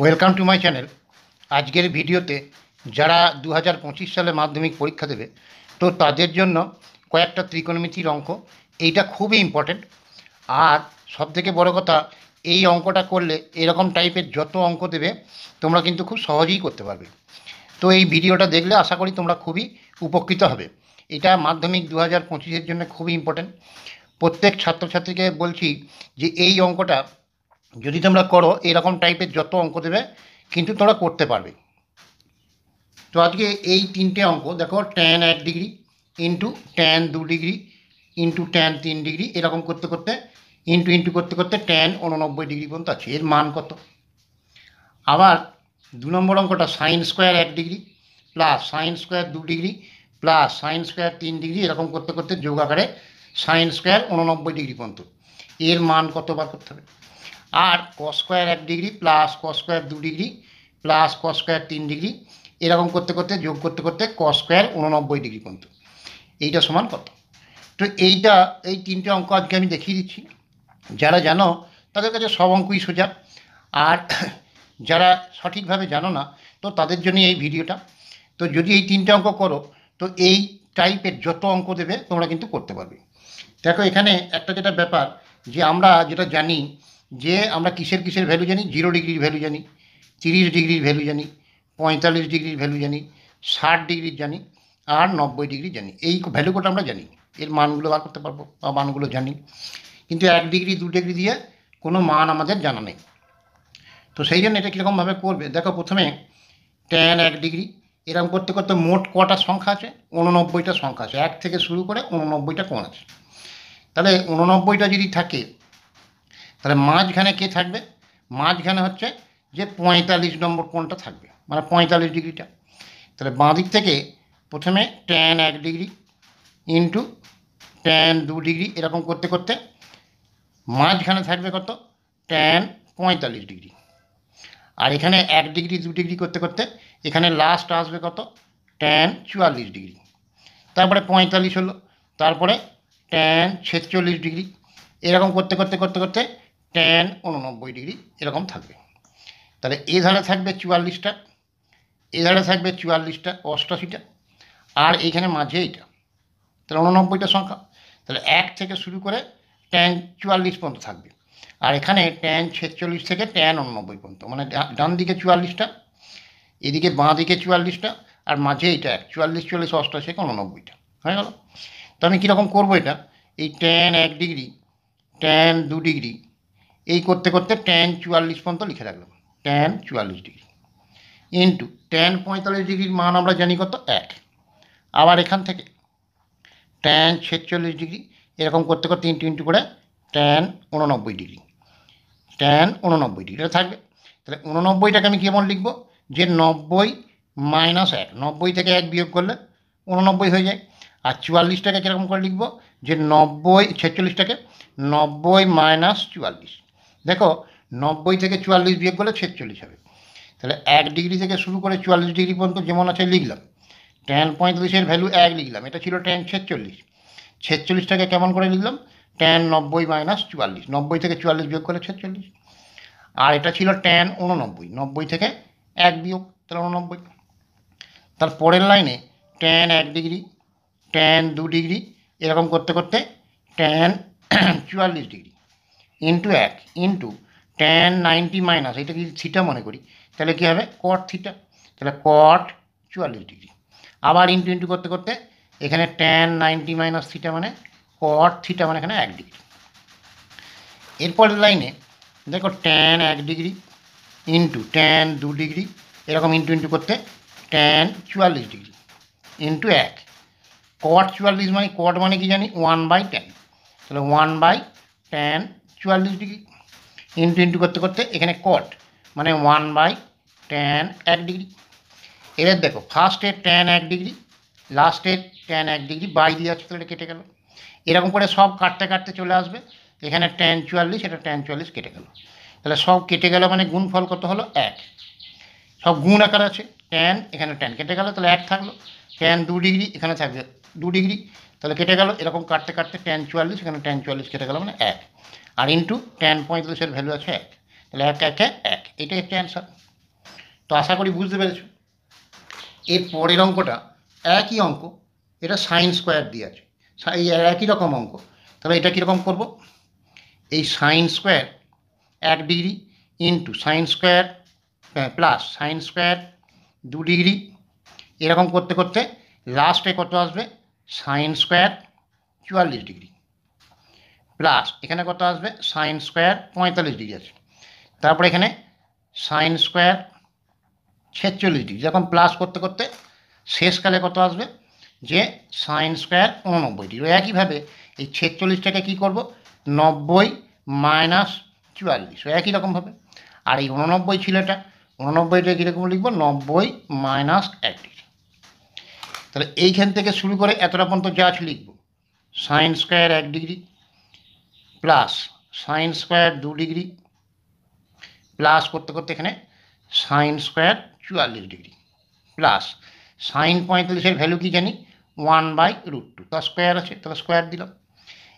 Welcome to my channel. আজকের ভিডিওতে যারা 2025 সালে মাধ্যমিক পরীক্ষা দেবে তো তাদের জন্য কয়েকটা ত্রিকোণমিতির অঙ্ক, এইটা খুবই ইম্পর্টেন্ট। আর সবথেকে বড় কথা, এই অঙ্কটা করলে এরকম টাইপের যত অঙ্ক দেবে তোমরা কিন্তু খুব সহজেই করতে পারবে। তো এই ভিডিওটা দেখলে আশা করি তোমরা খুবই উপকৃত হবে। এটা মাধ্যমিক 2025-এর জন্য খুবই ইম্পর্টেন্ট। প্রত্যেক ছাত্রছাত্রীকে বলছি যে এই অঙ্কটা যদি তোমরা করো, এরকম টাইপের যত অঙ্ক দেবে কিন্তু তোমরা করতে পারবে। তো আজকে এই তিনটে অঙ্ক দেখো, tan 1 degree into tan 2 degree into tan 3 degree, এরকম করতে করতে ইন্টু করতে করতে ট্যান 89 ডিগ্রি পর্যন্ত আছে। এর মান কত? আবার 2 নম্বর অঙ্কটা sign square 1 degree plus sine square 2 degree plus sine square 3 degree, এরকম করতে করতে যোগ আকারে সাইন স্কোয়ার 89 ডিগ্রি পর্যন্ত। এর মান কত বার করতে হবে? আর cos square 1 degree plus cos square 2 degree plus cos square 3 degree, এরকম করতে করতে যোগ করতে করতে কস স্কোয়ার 89 ডিগ্রি পর্যন্ত। এইটা সমান কত? তো এই তিনটে অঙ্ক আজকে আমি দেখিয়ে দিচ্ছি। যারা জানো তাদের কাছে সব অঙ্কই সোজা, আর যারা সঠিকভাবে জানো না তো তাদের জন্য এই ভিডিওটা। তো যদি এই তিনটে অঙ্ক করো তো এই টাইপের যত অঙ্ক দেবে তোমরা কিন্তু করতে পারবে। দেখো এখানে একটা যেটা ব্যাপার, যে আমরা যেটা জানি যে আমরা কিসের ভ্যালু জানি, 0 ডিগ্রির ভ্যালু জানি, 30 ডিগ্রির ভ্যালু জানি, 45 ডিগ্রির ভ্যালু জানি, 60 ডিগ্রির জানি, আর 90 ডিগ্রি জানি। এই ভ্যালু কোটা আমরা জানি, এর মানগুলো বার করতে পারবো বা মানগুলো জানি, কিন্তু 1 ডিগ্রি 2 ডিগ্রি দিয়ে কোনো মান আমাদের জানা নেই। তো সেই জন্য এটা কীরকমভাবে করবে দেখো, প্রথমে ট্যান 1 ডিগ্রি, এরকম করতে করতে মোট কটা সংখ্যা আছে? 89টা সংখ্যা আছে। 1 থেকে শুরু করে 89টা কোণ আছে। তাহলে 89টা যদি থাকে তাহলে মাঝখানে কে থাকবে? মাঝখানে হচ্ছে যে 45 নম্বর কোণটা থাকবে, মানে 45 ডিগ্রিটা। তাহলে বাঁ দিক থেকে প্রথমে tan 1 degree into tan 2 degree, এরকম করতে করতে মাঝখানে থাকবে কত? Tan 45 degree. আর এখানে 1 ডিগ্রি 2 ডিগ্রি করতে করতে এখানে লাস্ট আসবে কত? Tan 44 degree. তারপরে 45 হলো, তারপরে ট্যান 46 ডিগ্রি, এরকম করতে করতে করতে করতে ট্যান 89 ডিগ্রি এরকম থাকবে। তাহলে এ ধারে থাকবে 44টা, এ ধারে থাকবে 44টা 88টা, আর এইখানে মাঝে এইটা, তাহলে 89টা সংখ্যা। তাহলে 1 থেকে শুরু করে ট্যান 44 পর্যন্ত থাকবে। আর এখানে ট্যান 46 থেকে ট্যান 89 পর্যন্ত, মানে ডান দিকে 44টা, এদিকে বাঁ দিকে 44টা, আর মাঝে এইটা 1, 44 44 88 89টা হয়ে গেল। তো আমি কীরকম করবো এটা? এই ট্যান 1 ডিগ্রি ট্যান 2 ডিগ্রি এই করতে করতে ট্যান 44 পর্যন্ত লিখে রাখলাম, ট্যান 44 ডিগ্রি ইন্টু ট্যান 45 ডিগ্রির মান আমরা জানি কত? 1। আবার এখান থেকে ট্যান 46 ডিগ্রি এরকম করতে করতে ইন্টু করে ট্যান 89 ডিগ্রি, ট্যান 89 ডিগ্রি এটা থাকবে। তাহলে 89টাকে আমি কেমন লিখব? যে 90 মাইনাস 1, 90 থেকে 1 বিয়োগ করলে 89 হয়ে যায়। আর 44টাকে কীরকম করে লিখব? যে 46টাকে 90 মাইনাস 44। দেখো 90 থেকে 44 বিয়োগ করলে 46 হবে। তাহলে 1 ডিগ্রি থেকে শুরু করে 44 ডিগ্রি পর্যন্ত যেমন আছে লিখলাম। ট্যান 45-এর ভ্যালু 1 লিখলাম, এটা ছিল ট্যান 46। 46টাকে কেমন করে লিখলাম? ট্যান 90 মাইনাস 44, 90 থেকে 44 বিয়োগ করে 46। আর এটা ছিল ট্যান 89, 90 থেকে 1 বিয়োগ, তাহলে 89। তার পরের লাইনে ট্যান 1 ডিগ্রি ট্যান 2 ডিগ্রি এরকম করতে করতে tan 44 degree into 1 into tan 90 minus, এটা কি থিটা মনে করি, তাহলে কী হবে? কট থিটা, তাহলে কট 44 ডিগ্রি। আবার ইন্টু করতে করতে এখানে ট্যান 90 মাইনাস থিটা মানে কট থিটা, মানে এখানে 1 ডিগ্রি। এরপরের লাইনে দেখো tan 1 degree into tan 2 degree এরকম ইন্টু করতে ট্যান 44 ডিগ্রি ইন্টু 1 কট 44, মানে কট মানে কি জানি? 1/10, তাহলে 1/10 44 ডিগ্রি ইন্টু করতে করতে এখানে কট মানে 1/10 1 ডিগ্রি। এবার দেখো ফার্স্টের ট্যান 1 ডিগ্রি লাস্টের ট্যান 1 ডিগ্রি বাই দিয়ে আছে, তাহলে কেটে গেল। এরকম করে সব কাটতে কাটতে চলে আসবে এখানে ট্যান 44, এটা ট্যান 44 কেটে গেল। তাহলে সব কেটে গেল, মানে গুণফল কত হলো? 1। সব গুণ আকার আছে, ট্যান এখানে ট্যান কেটে গেল, তাহলে 1 থাকলো। ট্যান 2 ডিগ্রি এখানে থাকবে 2 ডিগ্রি, তাহলে কেটে গেল। এরকম কাটতে কাটতে ট্যান 44 এখানে ট্যান 44 কেটে গেল, মানে 1। আর ইন্টু ট্যান 45-এর ভ্যালু আছে 1, তাহলে 1 1 1, এটাই হচ্ছে অ্যান্সার। তো আশা করি বুঝতে পেরেছো। এর পরের অঙ্কটা একই অঙ্ক, এটা সাইন স্কোয়ার দিয়ে আছে, এই একই রকম অঙ্ক। তাহলে এটা কীরকম করব, এই sign square 1 degree into sine square plus sine square 2 degree, এরকম করতে করতে লাস্টে কত আসবে, সাইন স্কোয়ার 44 ডিগ্রি প্লাস এখানে কত আসবে, সাইন স্কোয়ার 45 ডিগ্রি আছে, তারপরে এখানে সাইন স্কোয়ার 46 ডিগ্রি, যখন প্লাস করতে করতে শেষকালে কত আসবে, যে সাইন স্কোয়ার 89 ডিগ্রি। একইভাবে এই 46টাকে কী করব, 90 মাইনাস 44, একই রকমভাবে। আর এই 89 ছিল, এটা 89টা কীরকম লিখব, 90 মাইনাস 1 ডিগ্রি। তাহলে এইখান থেকে শুরু করে এতটা পর্যন্ত যা আছে লিখব, sine square 1 degree plus sine square 2 degree plus করতে করতে এখানে sine square 44 degree plus sine 45-এর ভ্যালু কি জানি, 1/√2, তার স্কোয়ার আছে, তাহলে স্কোয়ার দিলাম।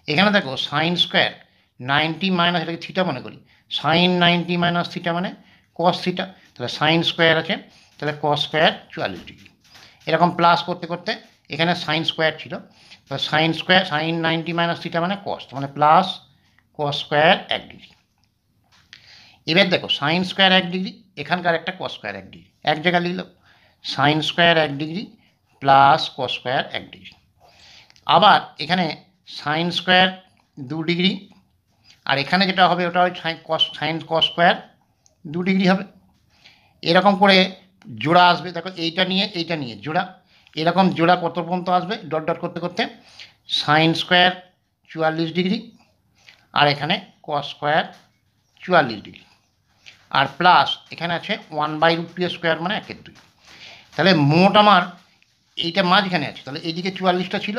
এখানে দেখো সাইন স্কোয়ার 90 মাইনাস, এটাকে থিটা মনে করি, সাইন 90 মাইনাস থিটা মানে কস থিটা, তাহলে সাইন স্কোয়ার আছে, তাহলে কস স্কোয়ার 44 ডিগ্রি। এরকম প্লাস করতে করতে এখানে সাইন স্কোয়ার ছিল, তাহলে sine square sine 90 minus theta মানে কস, মানে প্লাস কস স্কোয়ার 1 ডিগ্রি। এবার দেখো সাইন স্কোয়ার 1 ডিগ্রি, এখানকার একটা কস স্কোয়ার 1 ডিগ্রি, এক জায়গায় লিখলাম, sign square 1 degree plus cos square 1 degree. আবার এখানে সাইন স্কোয়ার 2 ডিগ্রি, আর এখানে যেটা হবে ওটা ওই সাইন কস স্কোয়ার 2 ডিগ্রি হবে। এরকম করে জোড়া আসবে, দেখো এইটা নিয়ে জোড়া, এরকম জোড়া কত পর্যন্ত আসবে, ডট ডট করতে করতে সাইন স্কোয়ার 44 ডিগ্রি, আর এখানে কস স্কোয়ার 44 ডিগ্রি, আর প্লাস এখানে আছে 1/√2 স্কোয়ার মানে 1/2। তাহলে মোট আমার এইটা মাঝখানে আছে, তাহলে এইদিকে 44টা ছিল,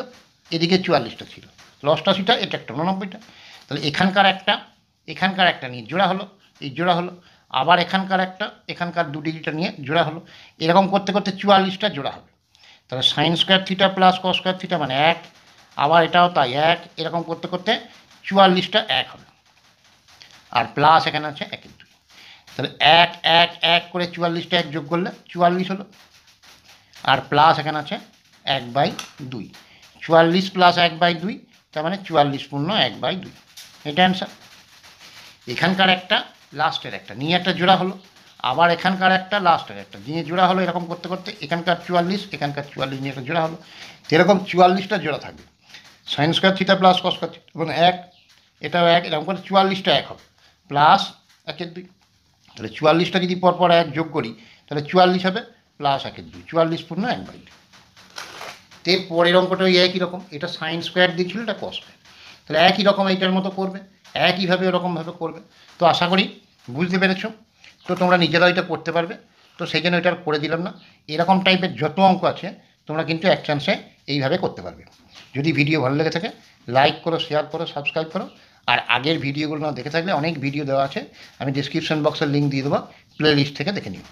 এদিকে 44টা ছিল, 88টা, এটা একটা 89টা। তাহলে এখানকার একটা নিয়ে জোড়া হলো, এই জোড়া হলো, আবার এখানকার 2 ডিগ্রিটা নিয়ে জোড়া হলো, এরকম করতে করতে 44টা জোড়া হবে। তাহলে sine square theta plus cos square theta মানে 1, আবার এটাও তাই 1, এরকম করতে করতে 44টা 1 হবে, আর প্লাস এখানে আছে 1/2। তাহলে 1 1 1 করে 44টা 1 যোগ করলে 44 হলো, আর প্লাস এখানে আছে 1/2, 44 প্লাস 1/2, তার মানে 44 পূর্ণ 1/2, এটা অ্যান্সার। এখানকার একটা লাস্টের একটা নিয়ে একটা জোড়া হলো, আবার এখানকার একটা লাস্টের একটা নিয়ে জোড়া হলো, এরকম করতে করতে এখানকার 44 নিয়ে একটা জোড়া হলো, এরকম 44টা জোড়া থাকবে। Sine square theta plus cos square theta এবং 1, এটাও 1, এরকম করে 44টা 1 হবে, প্লাস 1/2। তাহলে 44টা যদি পরপর 1 যোগ করি তাহলে 44 হবে, প্লাস 1/2, 44 পূর্ণ 1/2। এর পরের অঙ্কটা ওই একই রকম, এটা সাইন স্কোয়ার দিয়েছিল, এটা কস স্কোয়ার, তাহলে একই রকম এইটার মতো করবে, একইভাবে ওরকমভাবে করবে। তো আশা করি বুঝতে পেরেছো, তো তোমরা নিজেরাও এটা করতে পারবে, তো সেই জন্য এটা করে দিলাম না। এরকম টাইপের যত অঙ্ক আছে তোমরা কিন্তু এক চান্সে এইভাবে করতে পারবে। যদি ভিডিও ভালো লেগে থাকে লাইক করো, শেয়ার করো, সাবস্ক্রাইব করো, আর আগের ভিডিওগুলো না দেখে থাকলে অনেক ভিডিও দেওয়া আছে, আমি ডিসক্রিপশন বক্সের লিঙ্ক দিয়ে দেবো, প্লে লিস্ট থেকে দেখে নিও।